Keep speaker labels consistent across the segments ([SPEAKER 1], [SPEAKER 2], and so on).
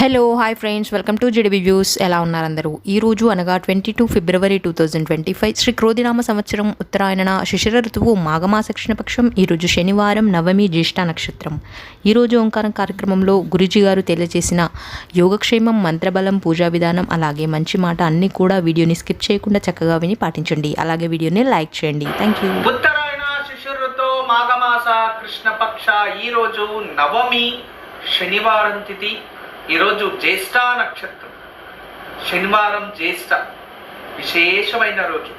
[SPEAKER 1] Hello hi friends, welcome to GDB views. ఎలా ఉన్నారు అందరూ? ఈ రోజు అనగా 22 ఫిబ్రవరి 2025 శ్రీ క్రోధినామ సంవత్సరం ఉత్తరాయణ శిశిర ఋతువు మాఘమాస కృష్ణపక్షం. ఈరోజు శనివారం, నవమి, జ్యేష్ఠ నక్షత్రం. ఈరోజు ఓంకారం కార్యక్రమంలో గురుజీ గారు తెలియజేసిన యోగక్షేమం, మంత్రబలం, పూజా విధానం, అలాగే మంచి మాట అన్నీ కూడా వీడియోని స్కిప్ చేయకుండా చక్కగా విని పాటించండి. అలాగే వీడియోని లైక్ చేయండి. Thank you.
[SPEAKER 2] ఉత్తరాయణ శిశిర ఋతువు మాఘమాస కృష్ణపక్ష. ఈరోజు నవమి, శనివారం తిథి. ఈరోజు జ్యేష్ఠ నక్షత్రం. శనివారం జ్యేష్ఠ విశేషమైన రోజు.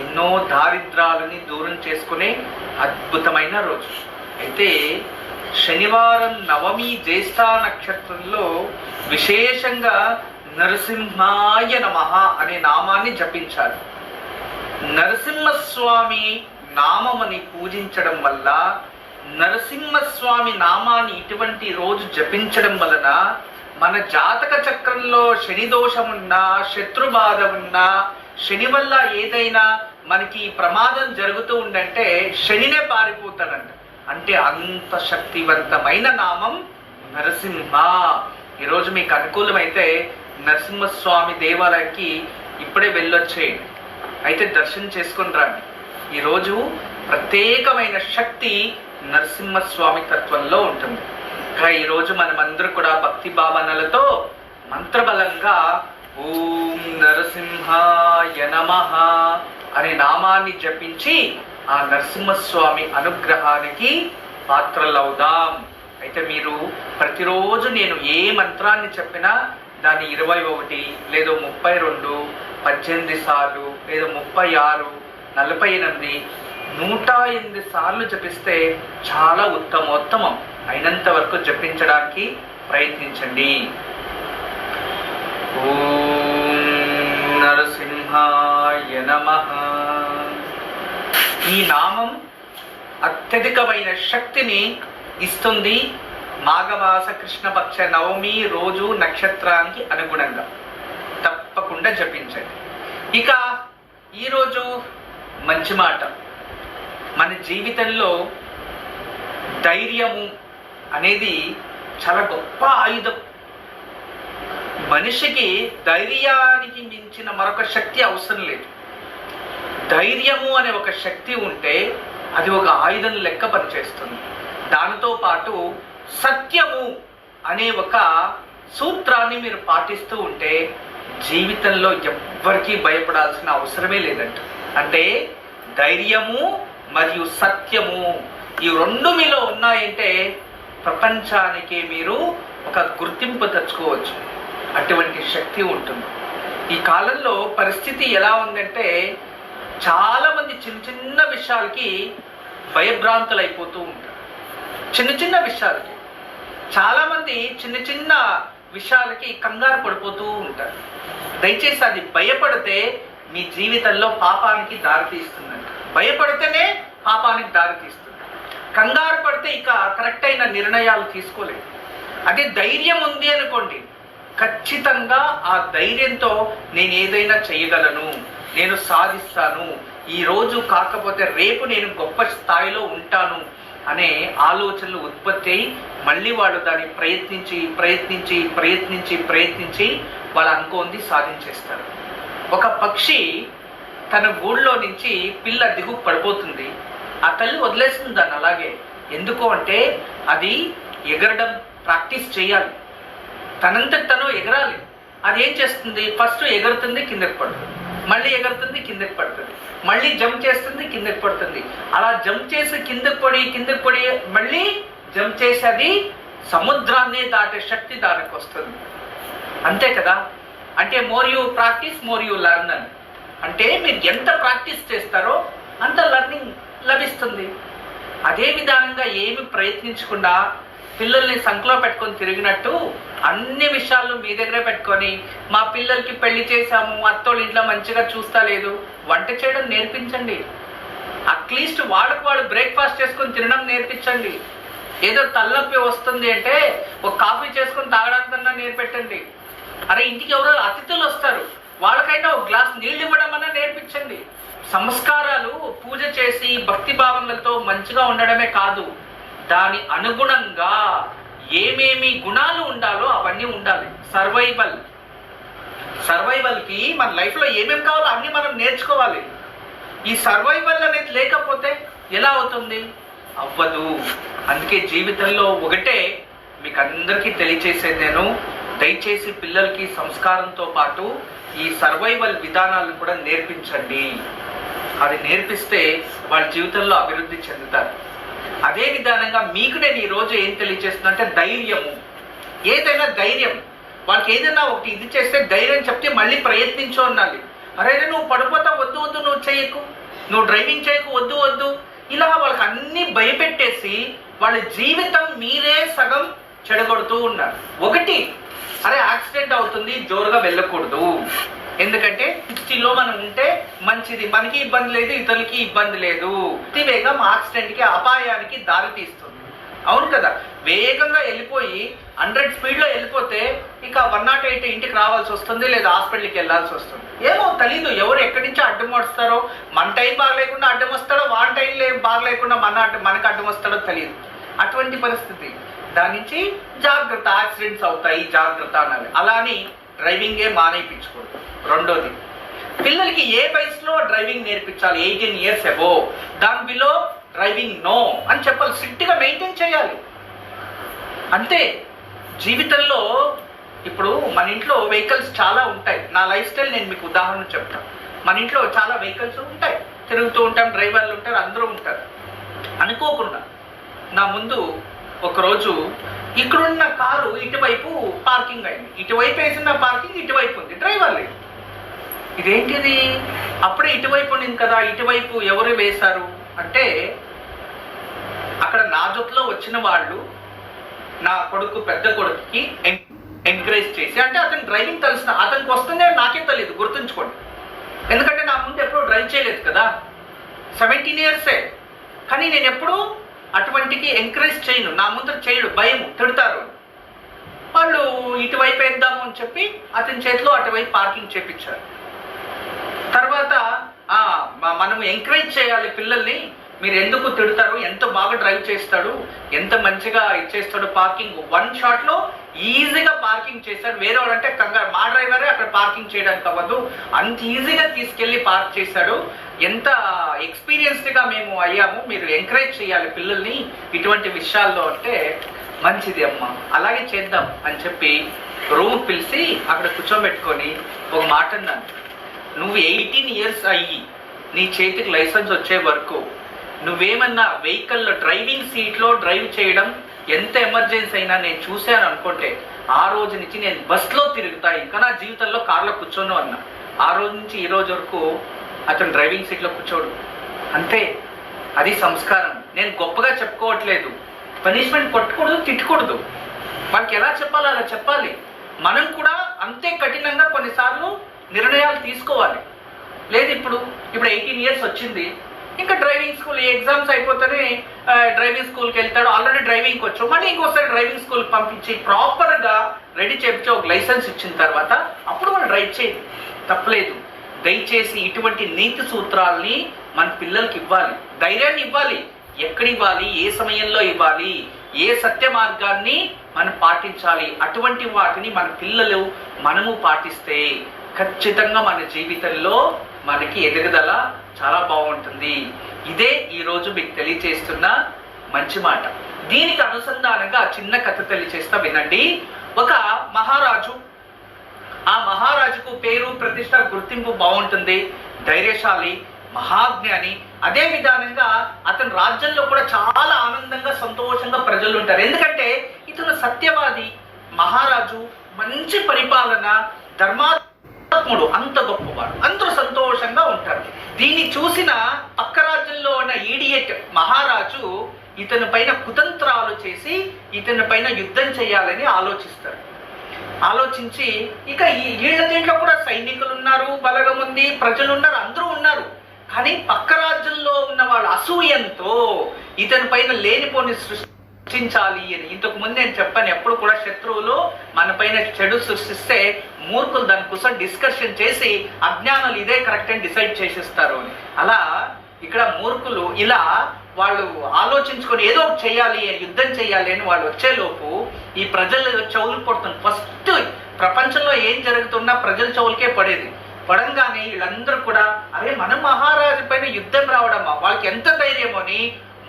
[SPEAKER 2] ఎన్నో దారిద్రాలని దూరం చేసుకునే అద్భుతమైన రోజు. అయితే శనివారం నవమి జ్యేష్ఠ నక్షత్రంలో విశేషంగా నరసింహాయ నమః అనే నామాన్ని జపించాలి. నరసింహస్వామి నామమని పూజించడం వల్ల, నరసింహస్వామి నామాన్ని ఇటువంటి రోజు జపించడం వలన మన జాతక చక్రంలో శని దోషమున్నా, శత్రుబాధ ఉన్నా, శని వల్ల ఏదైనా మనకి ప్రమాదం జరుగుతూ ఉందంటే శనినే పారిపోతాడంట. అంటే అంత శక్తివంతమైన నామం నరసింహ. ఈరోజు మీకు అనుకూలమైతే నరసింహస్వామి దేవాలయానికి ఇప్పుడే వెళ్ళొచ్చేయండి. అయితే దర్శనం చేసుకొని రండి. ఈరోజు ప్రత్యేకమైన శక్తి నరసింహస్వామి తత్వంలో ఉంటుంది. ఈరోజు మనమందరూ కూడా భక్తి భావనలతో మంత్రబలంగా ఓం నరసింహాయ నమః అనే నామాన్ని జపించి ఆ నరసింహస్వామి అనుగ్రహానికి పాత్రలవుదాం. అయితే మీరు ప్రతిరోజు నేను ఏ మంత్రాన్ని చెప్పినా దాన్ని 21 లేదా 32, 18 సార్లు లేదా 36, 48, 108 సార్లు జపిస్తే చాలా ఉత్తమోత్తమం. అయినంత వరకు జపించడానికి ప్రయత్నించండి. ఓం నరసింహాయ నమః. ఈ నామం అత్యధికమైన శక్తిని ఇస్తుంది. మాఘమాస కృష్ణపక్ష నవమి రోజు నక్షత్రానికి అనుగుణంగా తప్పకుండా జపించండి. ఇక ఈరోజు మంచి మాట. మన జీవితంలో ధైర్యము అనేది చాలా గొప్ప ఆయుధం. మనిషికి ధైర్యానికి మించిన మరొక శక్తి అవసరం లేదు. ధైర్యము అనే ఒక శక్తి ఉంటే అది ఒక ఆయుధం లెక్క పనిచేస్తుంది. దానితో పాటు సత్యము అనే ఒక సూత్రాన్ని మీరు పాటిస్తూ ఉంటే జీవితంలో ఎవ్వరికీ భయపడాల్సిన అవసరమే లేదంట. అంటే ధైర్యము మరియు సత్యము ఈ రెండు మీలో ఉన్నాయంటే ప్రపంచానికి మీరు ఒక గుర్తింపు తెచ్చుకోవచ్చు. అటువంటి శక్తి ఉంటుంది. ఈ కాలంలో పరిస్థితి ఎలా ఉందంటే చాలామంది చిన్న చిన్న విషయాలకి భయభ్రాంతులు అయిపోతూ ఉంటారు. చిన్న చిన్న విషయాలకి చాలామంది చిన్న చిన్న విషయాలకి కంగారు పడిపోతూ ఉంటారు. దయచేసి అది భయపడితే మీ జీవితంలో పాపానికి దారితీస్తుందంట. భయపడితేనే పాపానికి దారితీస్తుంది. కంగారు పడితే ఇక కరెక్ట్ అయిన నిర్ణయాలు తీసుకోలేదు. అదే ధైర్యం ఉంది అనుకోండి, ఖచ్చితంగా ఆ ధైర్యంతో నేను ఏదైనా చేయగలను, నేను సాధిస్తాను, ఈరోజు కాకపోతే రేపు నేను గొప్ప స్థాయిలో ఉంటాను అనే ఆలోచనలు ఉత్పత్తి అయి మళ్ళీ వాళ్ళు దాన్ని ప్రయత్నించి ప్రయత్నించి ప్రయత్నించి ప్రయత్నించి వాళ్ళు అనుకోంది సాధించేస్తారు. ఒక పక్షి తన గూడులో నుంచి పిల్ల దిగు పడిపోతుంది. ఆ తల్లి వదిలేస్తుంది దాన్ని అలాగే. ఎందుకు అంటే అది ఎగరడం ప్రాక్టీస్ చేయాలి, తనంతట తను ఎగరాలి. అది ఏం చేస్తుంది? ఫస్ట్ ఎగురుతుంది, కిందకి పడుతుంది, మళ్ళీ ఎగురుతుంది, కిందకి పడుతుంది, మళ్ళీ జంప్ చేస్తుంది, కిందకి పడుతుంది. అలా జంప్ చేసి కిందకి పడి మళ్ళీ జంప్ చేసి అది సముద్రాన్ని దాటే శక్తి దానికి వస్తుంది. అంతే కదా. అంటే more you practice more you learn అని. అంటే మీరు ఎంత ప్రాక్టీస్ చేస్తారో అంత లెర్నింగ్ లభిస్తుంది. అదే విధానంగా ఏమి ప్రయత్నించకుండా పిల్లల్ని సంకలో పెట్టుకొని తిరిగినట్టు అన్ని విషయాలు మీ దగ్గరే పెట్టుకొని మా పిల్లలకి పెళ్లి చేశాము, అత్తోళ్ళ ఇంట్లో మంచిగా చూస్తా లేదు, వంట చేయడం నేర్పించండి. అట్లీస్ట్ వాళ్ళకు వాళ్ళు బ్రేక్ఫాస్ట్ చేసుకొని తినడం నేర్పించండి. ఏదో తలనొప్పి వస్తుంది అంటే ఒక కాఫీ చేసుకొని తాగడానికన్నా నేర్పెట్టండి. అరే ఇంటికి ఎవరో అతిథులు వస్తారు, వాళ్ళకైనా ఒక గ్లాస్ నీళ్ళు ఇవ్వడం అన్నా నేర్పించండి. సంస్కారాలు పూజ చేసి భక్తి భావనలతో మంచిగా ఉండడమే కాదు, దాని అనుగుణంగా ఏమేమి గుణాలు ఉండాలో అవన్నీ అవన్నీ ఉండాలి. సర్వైవల్కి మన లైఫ్లో ఏమేమి కావాలో అన్నీ మనం నేర్చుకోవాలి. ఈ సర్వైవల్ అనేది లేకపోతే ఎలా అవుతుంది? అవ్వదు. అందుకే జీవితంలో ఒకటే మీకు అందరికీ తెలియచేసేది, నేను దయచేసి పిల్లలకి సంస్కారంతో పాటు ఈ సర్వైవల్ విధానాలను కూడా నేర్పించండి. అది నేర్పిస్తే వాళ్ళ జీవితంలో అభివృద్ధి చెందుతారు. అదే విధానంగా మీకు నేను ఈరోజు ఏం తెలియజేస్తున్నా అంటే ధైర్యము. ఏదైనా ధైర్యం, వాళ్ళకి ఏదైనా ఒకటి ఇది చేస్తే ధైర్యం చెప్తే మళ్ళీ ప్రయత్నించు అనాలి. అరే నువ్వు పడిపోతా, వద్దు వద్దు, నువ్వు చేయకు, నువ్వు డ్రైవింగ్ చేయకు, వద్దు వద్దు, ఇలా వాళ్ళకి అన్నీ భయపెట్టేసి వాళ్ళ జీవితం మీరే సగం చెడగొడుతూ ఉన్నారు. ఒకటి, అరే యాక్సిడెంట్ అవుతుంది, జోరుగా వెళ్ళకూడదు, ఎందుకంటే 60లో మనం ఉంటే మంచిది, మనకి ఇబ్బంది లేదు, ఇతరులకి ఇబ్బంది లేదు. అతి వేగం యాక్సిడెంట్కి, అపాయానికి దారి తీస్తుంది. అవును కదా? వేగంగా వెళ్ళిపోయి 100 స్పీడ్లో వెళ్ళిపోతే ఇక 108 ఇంటికి రావాల్సి వస్తుంది, లేదా హాస్పిటల్కి వెళ్ళాల్సి వస్తుంది. ఏమో తెలీదు ఎవరు ఎక్కడి నుంచి అడ్డం వస్తారో. మన టైం బాగలేకుండా అడ్డం వస్తాడో, వాన్ టైం బాగలేకుండా మనకు అడ్డం వస్తాడో తెలియదు. అటువంటి పరిస్థితి. దాని నుంచి జాగ్రత్త, యాక్సిడెంట్స్ అవుతాయి, జాగ్రత్త అనాలి. అలా అని డ్రైవింగే మానేయించకూడదు. రెండోది, పిల్లలకి ఏ వయసులో డ్రైవింగ్ నేర్పించాలి? 18 years అబో, దాని బిలో డ్రైవింగ్ నో అని చెప్పాలి. స్ట్రిక్ట్గా మెయింటైన్ చేయాలి. అంతే. జీవితంలో ఇప్పుడు మన ఇంట్లో వెహికల్స్ చాలా ఉంటాయి. నా లైఫ్ స్టైల్ నేను మీకు ఉదాహరణ చెప్తాను. మన ఇంట్లో చాలా వెహికల్స్ ఉంటాయి, తిరుగుతూ ఉంటాం, డ్రైవర్లు ఉంటారు, అందరూ ఉంటారు. అనుకోకుండా నా ముందు ఒకరోజు ఇక్కడున్న కారు ఇటువైపు పార్కింగ్ అయింది. ఇటువైపు వేసిన పార్కింగ్ ఇటువైపు ఉంది, డ్రైవర్ లేదు. ఇదేంటిది? అప్పుడే ఇటువైపు ఉంది కదా, ఇటువైపు ఎవరు వేశారు అంటే అక్కడ నా జొత్తులో వచ్చిన వాళ్ళు నా కొడుకు, పెద్ద కొడుకుకి ఎంకరేజ్ చేసి, అంటే అతను డ్రైవింగ్ తెలిసిన, అతనికి వస్తుందే నాకే తెలియదు, గుర్తుంచుకోండి. ఎందుకంటే నా ముందు ఎప్పుడూ డ్రైవ్ చేయలేదు కదా, 17 years. కానీ నేను ఎప్పుడూ అటువంటికి ఎంకరేజ్ చేయను, నా ముందు చేయడు, భయం, తిడతారు. వాళ్ళు ఇటువైపు వేద్దాము అని చెప్పి అతని చేతిలో అటువైపు పార్కింగ్ చేపించారు. తర్వాత మనం ఎంకరేజ్ చేయాలి పిల్లల్ని, మీరు ఎందుకు తిడతారు, ఎంత బాగా డ్రైవ్ చేస్తాడు, ఎంత మంచిగా ఇచ్చేస్తాడు పార్కింగ్. 1 shotలో ఈజీగా పార్కింగ్ చేశాడు. వేరే వాళ్ళంటే కంగారు, మా డ్రైవరే అక్కడ పార్కింగ్ చేయడానికి అవ్వదు, అంత ఈజీగా తీసుకెళ్ళి పార్క్ చేశాడు, ఎంత ఎక్స్పీరియన్స్డ్గా మేము అయ్యాము, మీరు ఎంకరేజ్ చేయాలి పిల్లల్ని ఇటువంటి విషయాల్లో అంటే మంచిది అమ్మ, అలాగే చేద్దాం అని చెప్పి రూమ్కి పిలిచి అక్కడ కూర్చోబెట్టుకొని ఒక మాట అన్నాను. నువ్వు 18 years అయ్యి నీ చేతికి లైసెన్స్ వచ్చే వరకు నువ్వేమన్నా వెహికల్లో డ్రైవింగ్ సీట్లో డ్రైవ్ చేయడం ఎంత ఎమర్జెన్సీ అయినా నేను చూశాను అనుకుంటే ఆ రోజు నుంచి నేను బస్లో తిరుగుతా, ఇంకా నా జీవితంలో కార్లో కూర్చోను అన్నా. ఆ రోజు నుంచి ఈ రోజు వరకు అతను డ్రైవింగ్ సీట్లో కూర్చోడు. అంతే, అది సంస్కారం. నేను గొప్పగా చెప్పుకోవట్లేదు. పనిష్మెంట్ కొట్టకూడదు, తిట్టకూడదు, వాళ్ళకి ఎలా చెప్పాలో అలా చెప్పాలి. మనం కూడా అంతే కఠినంగా కొన్నిసార్లు నిర్ణయాలు తీసుకోవాలి. లేదు ఇప్పుడు 18 years వచ్చింది, ఇంకా డ్రైవింగ్ స్కూల్ ఎగ్జామ్స్ అయిపోతేనే డ్రైవింగ్ స్కూల్కి వెళ్తాడు, ఆల్రెడీ డ్రైవింగ్కి వచ్చు, మళ్ళీ ఇంకోసారి డ్రైవింగ్ స్కూల్కి పంపించి ప్రాపర్గా రెడీ చేయించి ఒక లైసెన్స్ ఇచ్చిన తర్వాత అప్పుడు మనం డ్రైవ్ చేయాలి, తప్పలేదు. దయచేసి ఇటువంటి నీతి సూత్రాల్ని మన పిల్లలకి ఇవ్వాలి, ధైర్యాన్ని ఇవ్వాలి. ఎక్కడ ఇవ్వాలి, ఏ సమయంలో ఇవ్వాలి, ఏ సత్య మార్గాన్ని మనం పాటించాలి, అటువంటి వాటిని మన పిల్లలు మనము పాటిస్తే ఖచ్చితంగా మన జీవితంలో మనకి ఎదుగుదల చాలా బాగుంటుంది. ఇదే ఈరోజు మీకు తెలియచేస్తున్న మంచి మాట. దీనికి అనుసంధానంగా చిన్న కథ తెలియచేస్తా, వినండి. ఒక మహారాజు, ఆ మహారాజుకు పేరు, ప్రతిష్ట, గుర్తింపు బాగుంటుంది, ధైర్యశాలి, మహాజ్ఞాని. అదే విధానంగా అతని రాజ్యంలో కూడా చాలా ఆనందంగా, సంతోషంగా ప్రజలు ఉంటారు. ఎందుకంటే ఇతను సత్యవాది, మహారాజు, మంచి పరిపాలన, ధర్మాత్ముడు, అంత గొప్పవాడు, అందరూ సంతోషంగా ఉంటారు. దీన్ని చూసిన పక్క రాజ్యంలో ఉన్న ఈడియట్ మహారాజు ఇతని పైన కుతంత్రాలు చేసి ఇతని పైన యుద్ధం చేయాలని ఆలోచిస్తారు. ఆలోచించి ఇక వీళ్ళ దీంట్లో కూడా సైనికులు ఉన్నారు, బలగం ఉంది, ప్రజలు ఉన్నారు, అందరూ ఉన్నారు. కానీ పక్క రాజ్యంలో ఉన్న వాళ్ళ అసూయంతో ఇతని పైన లేనిపోని సృష్టించాలి అని. ఇంతకు ముందు నేను చెప్పాను, ఎప్పుడు కూడా శత్రువులు మన పైన చెడు సృష్టిస్తే మూర్ఖులు దానికోసం డిస్కషన్ చేసి అజ్ఞానులు ఇదే కరెక్ట్ అని డిసైడ్ చేసేస్తారు అని. అలా ఇక్కడ మూర్ఖులు ఇలా వాళ్ళు ఆలోచించుకొని ఏదో ఒకటి చేయాలి, యుద్ధం చేయాలి అని వాళ్ళు వచ్చేలోపు ఈ ప్రజలు చెవులు పడుతుంది. ఫస్ట్ ప్రపంచంలో ఏం జరుగుతున్నా ప్రజల చెవులకే పడేది. పడంగానే వీళ్ళందరూ కూడా అరే మన మహారాజు పైన యుద్ధం రావడమా, వాళ్ళకి ఎంత ధైర్యం అని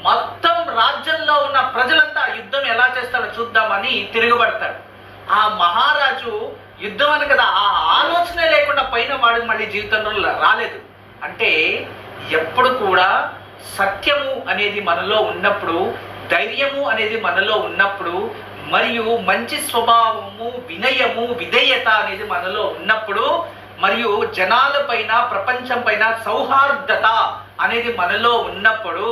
[SPEAKER 2] మొత్తం రాజ్యంలో ఉన్న ప్రజలంతా ఆ యుద్ధం ఎలా చేస్తాడో చూద్దామని తిరగబడతాడు. ఆ మహారాజు యుద్ధం అని కదా ఆ ఆలోచనే లేకుండా పైన వాడు మళ్ళీ జీవితంలో రాలేదు. అంటే ఎప్పుడు కూడా సత్యము అనేది మనలో ఉన్నప్పుడు, ధైర్యము అనేది మనలో ఉన్నప్పుడు, మరియు మంచి స్వభావము, వినయము, విధేయత అనేది మనలో ఉన్నప్పుడు, మరియు జనాల పైన, ప్రపంచం పైన సౌహార్దత అనేది మనలో ఉన్నప్పుడు,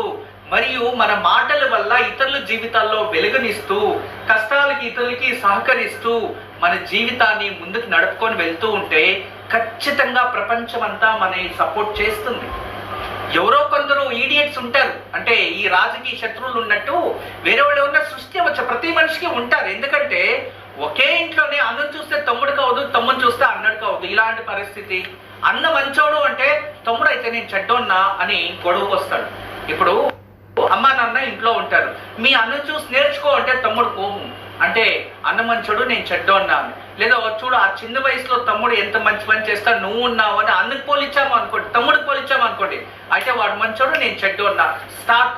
[SPEAKER 2] మరియు మన మాటల వల్ల ఇతరుల జీవితాల్లో వెలుగునిస్తూ, కష్టాలకి ఇతరులకి సహకరిస్తూ మన జీవితాన్ని ముందుకు నడుపుకొని వెళ్తూ ఉంటే ఖచ్చితంగా ప్రపంచం అంతా మనని సపోర్ట్ చేస్తుంది. ఎవరో కొందరు ఈడియట్స్ ఉంటారు, అంటే ఈ రాజకీయ శత్రువులు ఉన్నట్టు వేరే వాళ్ళు ఉన్న సృష్టి వచ్చే ప్రతి మనిషికి ఉంటారు. ఎందుకంటే ఒకే ఇంట్లోనే అన్నం చూస్తే తమ్ముడు కావద్దు, తమ్ముడు చూస్తే అన్నడు కావద్దు. ఇలాంటి పరిస్థితి. అన్న మంచోడు అంటే తమ్ముడు అయితే నేను చెడ్డోన్నా అని గొడవకు వస్తాడు. ఇప్పుడు అమ్మ నాన్న ఇంట్లో ఉంటారు, మీ అన్నం చూసి నేర్చుకో అంటే తమ్ముడు కోము, అంటే అన్న మంచోడు నేను చెడ్డోన్నా అని. లేదా చూడు ఆ చిన్న వయసులో తమ్ముడు ఎంత మంచి పని చేస్తాడు, నువ్వు ఉన్నావు అని అన్నకు పోలిచ్చాము అనుకోండి, తమ్ముడికి పోలిచ్చాము అనుకోండి, అయితే వాడు మంచోడు నేను చెడ్డోన్నా, స్టార్ట్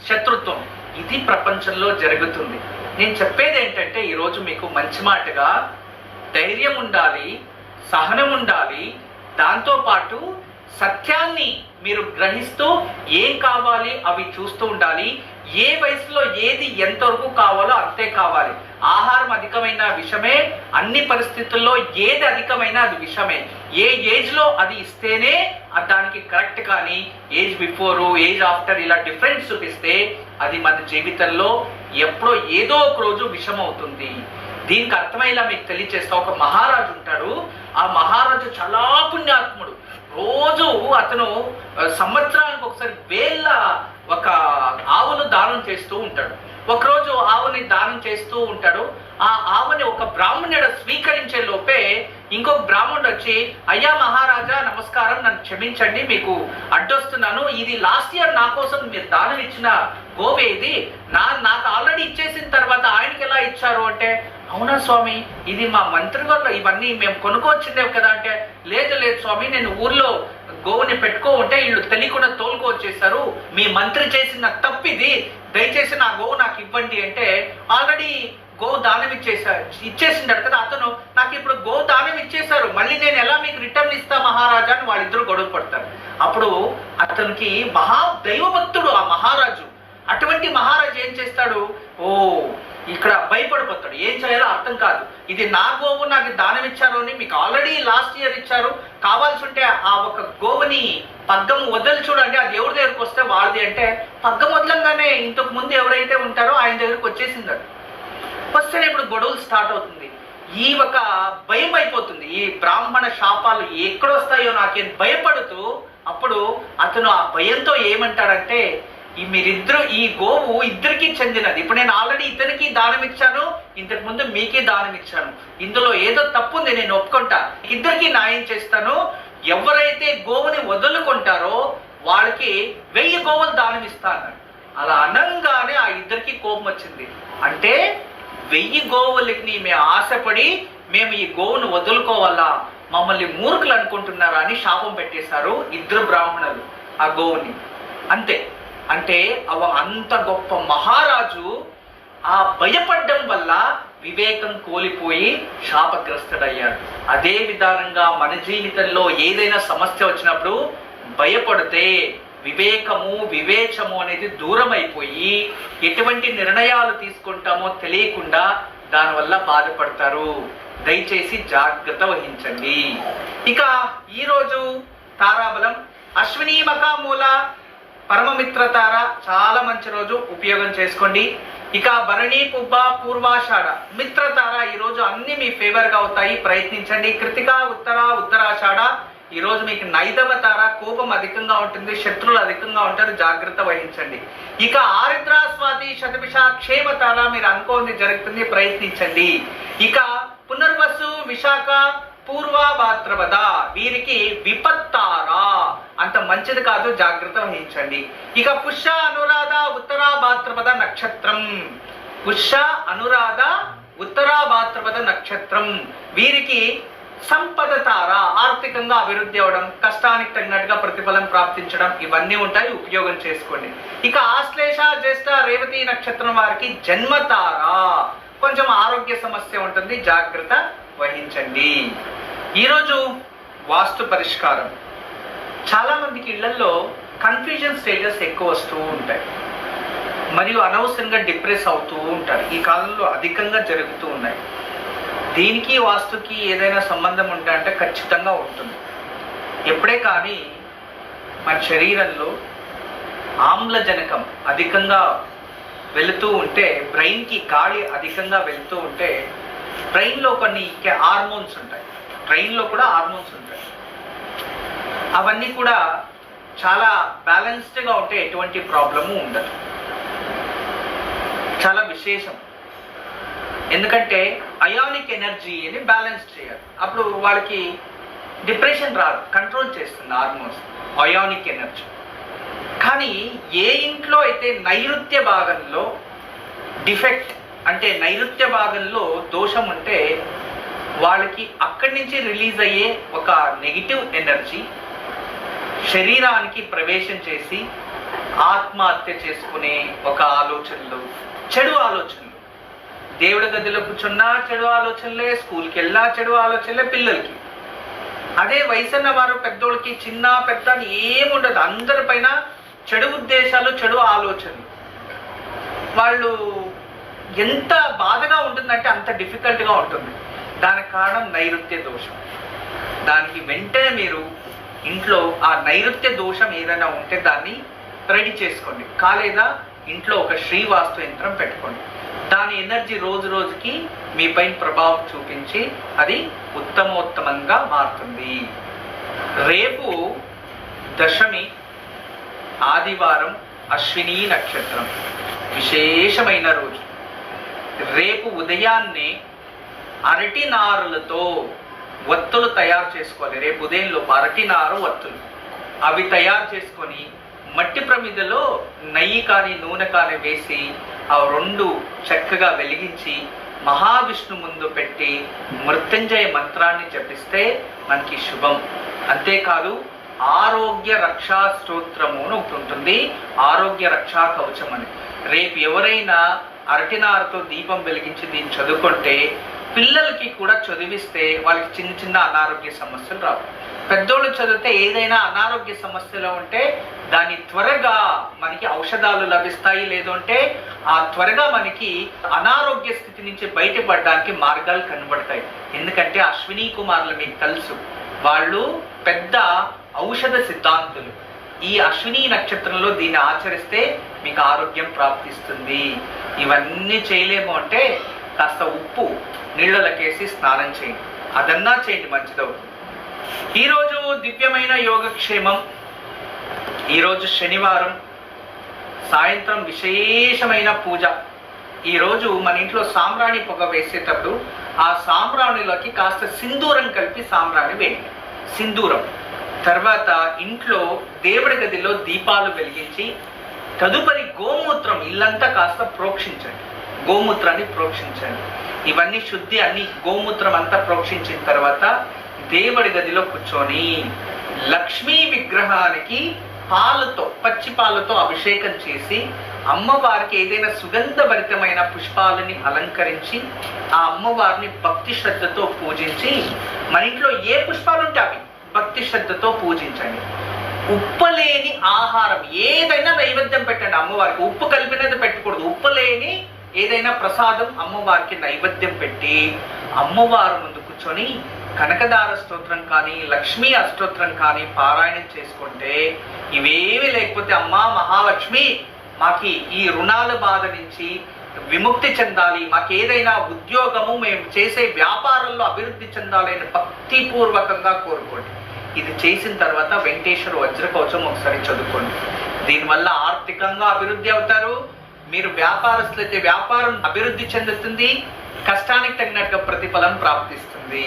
[SPEAKER 2] శత్రుత్వం. ఇది ప్రపంచంలో జరుగుతుంది. నేను చెప్పేది ఏంటంటే ఈరోజు మీకు మంచి మాటగా ధైర్యం ఉండాలి, సహనం ఉండాలి, దాంతోపాటు సత్యాన్ని మీరు గ్రహిస్తూ ఏం కావాలి అవి చూస్తూ ఉండాలి. ఏ వయసులో ఏది ఎంతవరకు కావాలో అంతే కావాలి. ఆహారం అధికమైన విషమే, అన్ని పరిస్థితుల్లో ఏది అధికమైనా అది విషమే. ఏ ఏజ్లో అది ఇస్తేనే దానికి కరెక్ట్, కానీ ఏజ్ బిఫోరు ఏజ్ ఆఫ్టర్ ఇలా డిఫరెన్స్ చూపిస్తే అది మన జీవితంలో ఎప్పుడో ఏదో ఒక రోజు విషం అవుతుంది. దీనికి అర్థమయ్యేలా మీకు తెలియజేస్తా. ఒక మహారాజు ఉంటాడు. ఆ మహారాజు చాలా పుణ్యాత్ముడు. రోజు అతను సంవత్సరానికి ఒకసారి వేళ్ళ ఒక ఆవును దానం చేస్తూ ఉంటాడు. ఒకరోజు ఆవుని దానం చేస్తూ ఉంటాడు. ఆ ఆవుని ఒక బ్రాహ్మణుడు స్వీకరించే లోపే ఇంకొక బ్రాహ్మణుడు వచ్చి, అయ్యా మహారాజా నమస్కారం, నన్ను క్షమించండి, మీకు అడ్డొస్తున్నాను, ఇది లాస్ట్ ఇయర్ నా కోసం మీరు దానం ఇచ్చిన గోవే, ఇది నాకు ఆల్రెడీ ఇచ్చేసిన తర్వాత ఆయనకి ఎలా ఇచ్చారు అంటే, అవునా స్వామి ఇది మా మంత్రి వల్ల ఇవన్నీ మేము కొనుక్కొచ్చిందేవు కదా అంటే, లేదు లేదు స్వామి, నేను ఊర్లో గోవుని పెట్టుకో ఉంటే వీళ్ళు తెలియకుండా తోలుకొచ్చేసారు, మీ మంత్రి చేసిన తప్పిది, దయచేసి నా గోవు నాకు ఇవ్వండి అంటే, ఆల్రెడీ గోవు దానం ఇచ్చేసిండాడు కదా అతను, నాకు ఇప్పుడు గోవు దానం ఇచ్చేశారు, మళ్ళీ నేను ఎలా మీకు రిటర్న్ ఇస్తా మహారాజా అని వాళ్ళిద్దరూ గొడవ పడతారు. అప్పుడు అతనికి దైవభక్తుడు ఆ మహారాజు. అటువంటి మహారాజు ఏం చేస్తాడు, ఓ ఇక్కడ భయపడిపోతాడు, ఏం చేయాలో అర్థం కాదు, ఇది నా గోవు, నాకు దానం ఇచ్చారు అని మీకు ఆల్రెడీ లాస్ట్ ఇయర్ ఇచ్చారు, కావాల్సి ఉంటే ఆ ఒక గోవుని పగ్గం వదలు చూడండి, అది ఎవరి దగ్గరకు వస్తే వాళ్ళది అంటే, పగ్గం వదలంగానే ఇంతకు ముందు ఎవరైతే ఉంటారో ఆయన దగ్గరకు వచ్చేసింది. వస్తే ఇప్పుడు గొడవలు స్టార్ట్ అవుతుంది. ఈ ఒక భయం అయిపోతుంది, ఈ బ్రాహ్మణ శాపాలు ఎక్కడొస్తాయో నాకేం భయపడుతూ, అప్పుడు అతను ఆ భయంతో ఏమంటాడంటే, మీరిద్దరు ఈ గోవు ఇద్దరికి చెందినది, ఇప్పుడు నేను ఆల్రెడీ ఇతనికి దానం ఇచ్చాను, ఇంతకు ముందు మీకే దానం ఇచ్చాను, ఇందులో ఏదో తప్పు ఉంది, నేను ఒప్పుకుంటా, ఇద్దరికి న్యాయం చేస్తాను, ఎవరైతే గోవుని వదులుకుంటారో వాళ్ళకి 1000 గోవులు దానం ఇస్తాను. అలా అనంగానే ఆ ఇద్దరికి కోపం వచ్చింది. అంటే 1000 గోవులకి మేము ఆశపడి మేము ఈ గోవును వదులుకోవాలా, మమ్మల్ని మూర్ఖులు అనుకుంటున్నారా అని శాపం పెట్టేశారు ఇద్దరు బ్రాహ్మణులు ఆ గోవుని. అంతే. అంటే అంత గొప్ప మహారాజు ఆ భయపడ్డం వల్ల వివేకం కోల్పోయి శాపగ్రస్తుడయ్యాడు. అదే విధానంగా మన జీవితంలో ఏదైనా సమస్య వచ్చినప్పుడు భయపడితే వివేకము, వివేచము అనేది దూరం అయిపోయి ఎటువంటి నిర్ణయాలు తీసుకుంటామో తెలియకుండా దానివల్ల బాధపడతారు. దయచేసి జాగ్రత్త వహించండి. ఇక ఈరోజు తారాబలం అశ్విని మఖామూల పరమమిత్ర తార, చాలా మంచి రోజు, ఉపయోగం చేసుకోండి. ఇక భరణి పుబ్బ పూర్వాషాఢ మిత్ర తార, ఈరోజు అన్ని మీ ఫేవర్గా అవుతాయి, ప్రయత్నించండి. కృతిక ఉత్తరాషాఢ, ఈరోజు మీకు నైదవ తార, కోపం అధికంగా ఉంటుంది, శత్రువులు అధికంగా ఉంటారు, జాగ్రత్త వహించండి. ఇక ఆరుద్ర స్వాతి శతభిష క్షేమ తార, మీరు అనుకోండి జరుగుతుంది, ప్రయత్నించండి. ఇక పునర్వసు విశాఖ పూర్వ భాద్రపద, వీరికి విపత్తార, అంత మంచిది కాదు, జాగ్రత్త వహించండి. ఇక పుష్య అనురాధ ఉత్తరా భాద్రపద నక్షత్రం, పుష్య అనురాధ ఉత్తరా భాద్రపద నక్షత్రం, వీరికి సంపద తార, ఆర్థికంగా అభివృద్ధి అవ్వడం, కష్టానికి తగినట్టుగా ప్రతిఫలం ప్రాప్తించడం, ఇవన్నీ ఉంటాయి, ఉపయోగం చేసుకోండి. ఇక ఆశ్లేష జ్యేష్ఠ రేవతి నక్షత్రం వారికి జన్మతార, కొంచెం ఆరోగ్య సమస్య ఉంటుంది, జాగ్రత్త వహించండి. ఈరోజు వాస్తు పరిష్కారం. చాలా మందికి ఇళ్లలో కన్ఫ్యూజన్ స్టేజెస్ ఎక్కువ వస్తూ ఉంటాయి మరియు అనవసరంగా డిప్రెస్ అవుతూ ఉంటారు. ఈ కాలంలో అధికంగా జరుగుతూ ఉన్నాయి. దీనికి వాస్తుకి ఏదైనా సంబంధం ఉంటే అంటే ఖచ్చితంగా ఉంటుంది. ఎప్పుడే కానీ మన శరీరంలో ఆమ్లజనకం అధికంగా వెళుతూ ఉంటే, బ్రెయిన్కి గాలి అధికంగా వెళుతూ ఉంటే బ్రెయిన్లో కొన్ని హార్మోన్స్ ఉంటాయి, బ్రెయిన్లో కూడా హార్మోన్స్ ఉంటాయి. అవన్నీ కూడా చాలా బ్యాలెన్స్డ్గా ఉంటే ఎటువంటి ప్రాబ్లము ఉండదు. చాలా విశేషం. ఎందుకంటే అయానిక్ ఎనర్జీని బ్యాలెన్స్ చేయాలి. అప్పుడు వాళ్ళకి డిప్రెషన్ రాదు, కంట్రోల్ చేస్తుంది హార్మోన్స్, అయానిక్ ఎనర్జీ. కానీ ఏ ఇంట్లో అయితే నైరుత్య భాగంలో డిఫెక్ట్ అంటే నైరుత్య భాగంలో దోషం ఉంటే వాళ్ళకి అక్కడి నుంచి రిలీజ్ అయ్యే ఒక నెగిటివ్ ఎనర్జీ శరీరానికి ప్రవేశం చేసి ఆత్మహత్య చేసుకునే ఒక ఆలోచనలు, చెడు ఆలోచనలు, దేవుడి గదిలో కూర్చున్నా చెడు ఆలోచనలే, స్కూల్కి వెళ్ళినా చెడు ఆలోచనలే పిల్లలకి. అదే వయసున్న వారు పెద్దోళ్ళకి చిన్న పెద్ద అని ఏముండదు, అందరిపైన చెడు ఉద్దేశాలు, చెడు ఆలోచనలు. వాళ్ళు ఎంత బాధగా ఉంటుందంటే అంత డిఫికల్ట్గా ఉంటుంది. దానికి కారణం నైరుత్య దోషం. దానికి వెంటనే మీరు ఇంట్లో ఆ నైరుత్య దోషం ఏదైనా ఉంటే దాన్ని రెడీ చేసుకోండి. కాలేదా ఇంట్లో ఒక శ్రీవాస్తు యంత్రం పెట్టుకోండి. దాని ఎనర్జీ రోజు రోజుకి మీ పైన ప్రభావం చూపించి అది ఉత్తమోత్తమంగా మారుతుంది. రేపు దశమి, ఆదివారం, అశ్విని నక్షత్రం, విశేషమైన రోజు. రేపు ఉదయాన్నే అరటి నారులతో ఒత్తులు తయారు చేసుకోవాలి. రేపు ఉదయంలో అరటి నారు ఒత్తులు అవి తయారు చేసుకొని మట్టి ప్రమిదలో నెయ్యి కానీ నూనె కానీ వేసి ఆ రెండు చక్కగా వెలిగించి మహావిష్ణు ముందు పెట్టి మృత్యుంజయ మంత్రాన్ని జపిస్తే మనకి శుభం. అంతేకాదు ఆరోగ్య రక్షా స్తోత్రము అని ఒకటి ఉంటుంది, ఆరోగ్య రక్షా కవచం అని. రేపు ఎవరైనా అరటినారతో దీపం వెలిగించి దీన్ని చదువుకుంటే పిల్లలకి కూడా చదివిస్తే వాళ్ళకి చిన్న చిన్న అనారోగ్య సమస్యలు రావు. పెద్దోళ్ళు చదివితే ఏదైనా అనారోగ్య సమస్యలు ఉంటే దాన్ని త్వరగా మనకి ఔషధాలు లభిస్తాయి, లేదంటే ఆ త్వరగా మనకి అనారోగ్య స్థితి నుంచి బయటపడడానికి మార్గాలు కనబడతాయి. ఎందుకంటే అశ్విని కుమారులు మీకు తెలుసు, వాళ్ళు పెద్ద ఔషధ సిద్ధాంతులు. ఈ అశ్విని నక్షత్రంలో దీన్ని ఆచరిస్తే మీకు ఆరోగ్యం ప్రాప్తిస్తుంది. ఇవన్నీ చేయలేము అంటే కాస్త ఉప్పు నీళ్ళలకేసి స్నానం చేయండి, అదన్నా చేయండి, మంచిదవుతుంది. ఈరోజు దివ్యమైన యోగక్షేమం. ఈరోజు శనివారం సాయంత్రం విశేషమైన పూజ. ఈరోజు మన ఇంట్లో సాంబ్రాణి పొగ వేసేటప్పుడు ఆ సాంబ్రాణిలోకి కాస్త సింధూరం కలిపి సాంబ్రాణి వేయండి, సింధూరం. తర్వాత ఇంట్లో దేవుడి గదిలో దీపాలు వెలిగించి తదుపరి గోమూత్రం ఇల్లంతా కాస్త ప్రోక్షించండి, గోమూత్రాన్ని ప్రోక్షించండి. ఇవన్నీ శుద్ధి అన్ని గోమూత్రం అంతా ప్రోక్షించిన తర్వాత దేవుడి గదిలో కూర్చొని లక్ష్మీ విగ్రహానికి పాలతో, పచ్చి పాలతో అభిషేకం చేసి అమ్మవారికి ఏదైనా సుగంధభరితమైన పుష్పాలని అలంకరించి ఆ అమ్మవారిని భక్తి శ్రద్ధతో పూజించి, మన ఇంట్లో ఏ పుష్పాలు ఉంటే అవి భక్తి శ్రద్ధతో పూజించండి. ఉప్పు లేని ఆహారం ఏదైనా నైవేద్యం పెట్టండి అమ్మవారికి. ఉప్పు కలిపినది పెట్టకూడదు. ఉప్పు లేని ఏదైనా ప్రసాదం అమ్మవారికి నైవేద్యం పెట్టి అమ్మవారి ముందు కూర్చొని కనకదార స్తోత్రం కానీ లక్ష్మీ అష్టోత్రం కానీ పారాయణం చేసుకుంటే, ఇవేవి లేకపోతే అమ్మా మహాలక్ష్మి మాకి ఈ రుణాల బాధ నుంచి విముక్తి చెందాలి, మాకు ఏదైనా ఉద్యోగము, మేము చేసే వ్యాపారంలో అభివృద్ధి చెందాలి అని భక్తిపూర్వకంగా కోరుకోండి. ఇది చేసిన తర్వాత వెంకటేశ్వర వజ్రకవచం ఒకసారి చదువుకోండి. దీనివల్ల ఆర్థికంగా అభివృద్ధి అవుతారు. మీరు వ్యాపారస్తులైతే వ్యాపారం అభివృద్ధి చెందుతుంది, కష్టానికి తగినట్టుగా ప్రతిఫలం ప్రాప్తిస్తుంది.